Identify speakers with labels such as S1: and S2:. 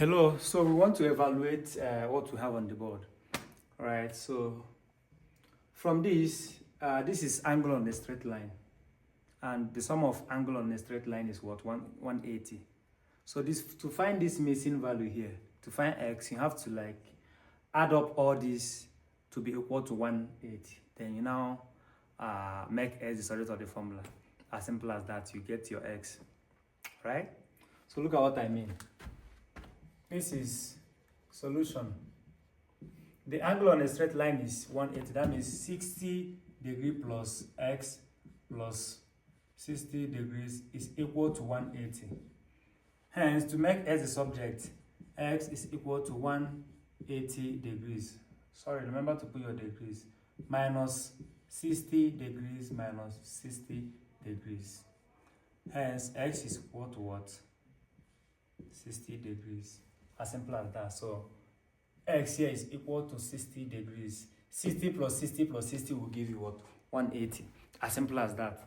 S1: Hello, so we want to evaluate what we have on the board. All right, so from this, this is angle on a straight line, and the sum of angle on a straight line is what? 180. So this, to find this missing value here, to find x, you have to like add up all this to be equal to 180. Then you now make x the subject of the formula. As simple as that, you get your x, right? So look at what I mean. This is solution. The angle on a straight line is 180. That means 60 degrees plus x plus 60 degrees is equal to 180. Hence, to make x the subject, x is equal to 180 degrees. Sorry, remember to put your degrees. Minus 60 degrees minus 60 degrees. Hence, x is equal to what? 60 degrees. As simple as that. So x here is equal to 60 degrees. 60 plus 60 plus 60 will give you what? 180. As simple as that.